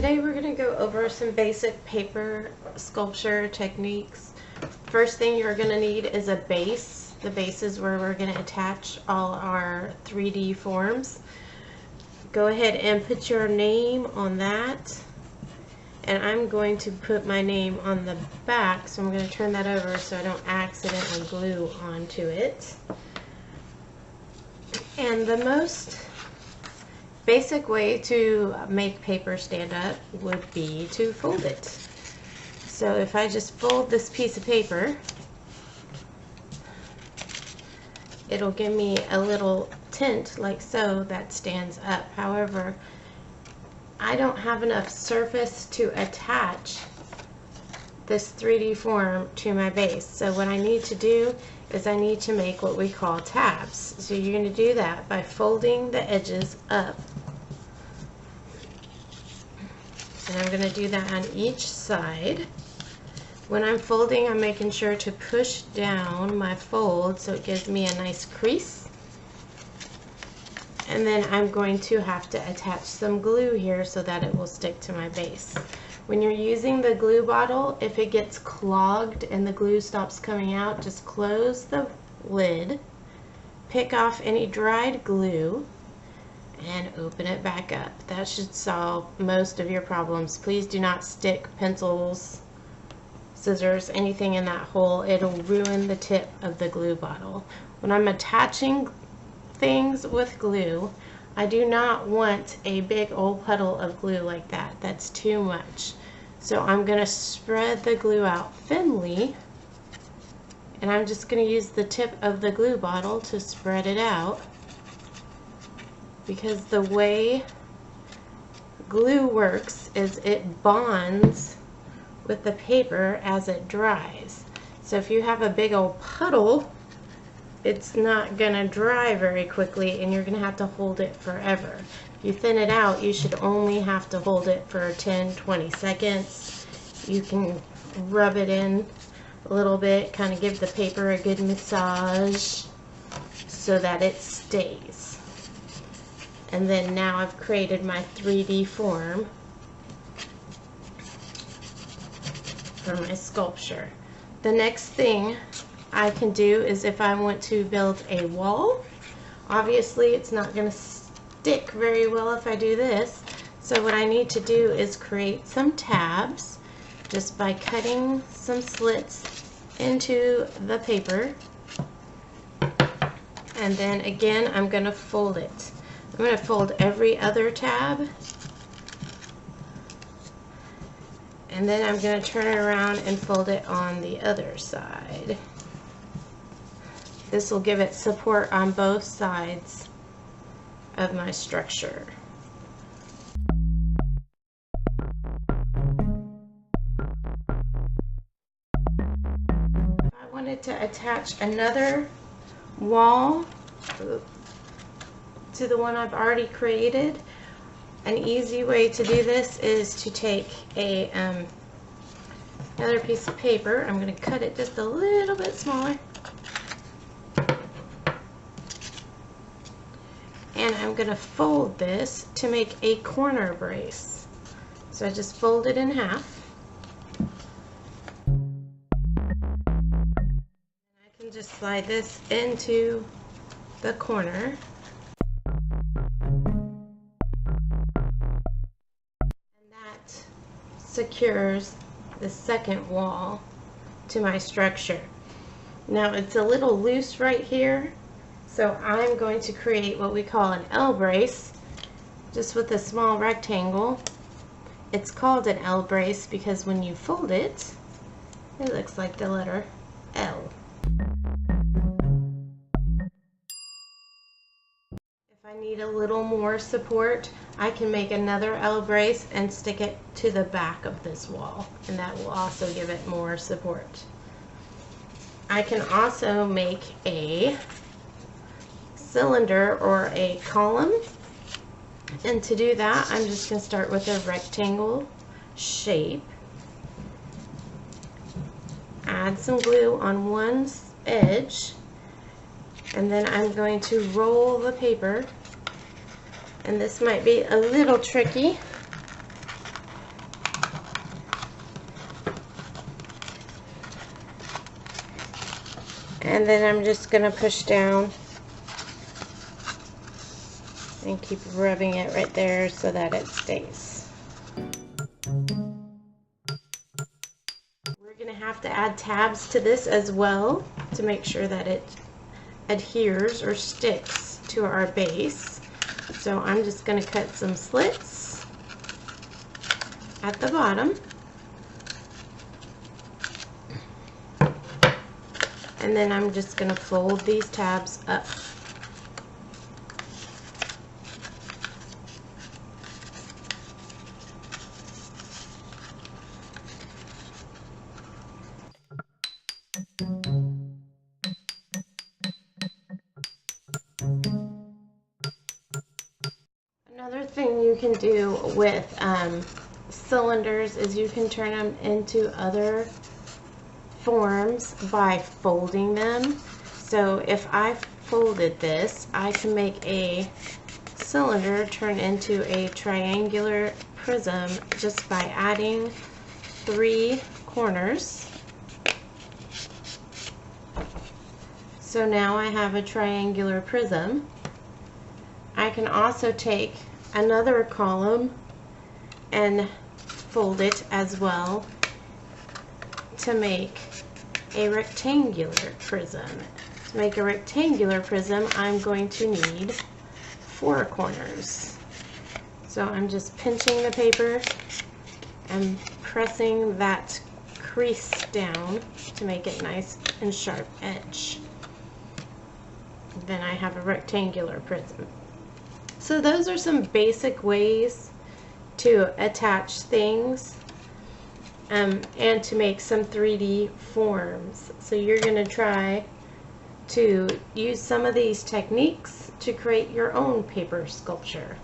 Today we're going to go over some basic paper sculpture techniques. First thing you're going to need is a base. The base is where we're going to attach all our 3D forms. Go ahead and put your name on that. And I'm going to put my name on the back, so I'm going to turn that over so I don't accidentally glue onto it. And the most basic way to make paper stand up would be to fold it. So if I just fold this piece of paper, it'll give me a little tint like so that stands up. However, I don't have enough surface to attach this 3D form to my base. So what I need to do is I need to make what we call tabs. So you're going to do that by folding the edges up. And I'm going to do that on each side. When I'm folding, I'm making sure to push down my fold so it gives me a nice crease. And then I'm going to have to attach some glue here so that it will stick to my base. When you're using the glue bottle, if it gets clogged and the glue stops coming out, just close the lid, pick off any dried glue, and open it back up. That should solve most of your problems. Please do not stick pencils, scissors, anything in that hole. It'll ruin the tip of the glue bottle. When I'm attaching things with glue, I do not want a big old puddle of glue like that. That's too much. So I'm going to spread the glue out thinly, and I'm just going to use the tip of the glue bottle to spread it out, because the way glue works is it bonds with the paper as it dries. So if you have a big old puddle, it's not going to dry very quickly and you're going to have to hold it forever. If you thin it out, you should only have to hold it for 10-20 seconds. You can rub it in a little bit, kind of give the paper a good massage so that it stays. And then now I've created my 3D form for my sculpture. The next thing I can do is if I want to build a wall, obviously it's not going to stick very well if I do this. So what I need to do is create some tabs just by cutting some slits into the paper. And then again, I'm going to fold it. I'm going to fold every other tab. And then I'm going to turn it around and fold it on the other side. This will give it support on both sides of my structure. I wanted to attach another wall to the one I've already created. An easy way to do this is to take another piece of paper. I'm going to cut it just a little bit smaller. And I'm going to fold this to make a corner brace. So I just fold it in half. And I can just slide this into the corner. And that secures the second wall to my structure. Now it's a little loose right here. So I'm going to create what we call an L brace, just with a small rectangle. It's called an L brace because when you fold it, it looks like the letter L. If I need a little more support, I can make another L brace and stick it to the back of this wall, and that will also give it more support. I can also make a cylinder or a column, and to do that I'm just going to start with a rectangle shape, add some glue on one edge, and then I'm going to roll the paper, and this might be a little tricky, And then I'm just going to push down and keep rubbing it right there so that it stays. We're going to have to add tabs to this as well to make sure that it adheres or sticks to our base. So I'm just going to cut some slits at the bottom. And then I'm just going to fold these tabs up. Another thing you can do with cylinders is you can turn them into other forms by folding them. So if I folded this, I can make a cylinder turn into a triangular prism just by adding 3 corners. So now I have a triangular prism. I can also take another column and fold it as well to make a rectangular prism. To make a rectangular prism, I'm going to need 4 corners. So I'm just pinching the paper and pressing that crease down to make it nice and sharp edge. Then I have a rectangular prism. So those are some basic ways to attach things and to make some 3D forms. So you're going to try to use some of these techniques to create your own paper sculpture.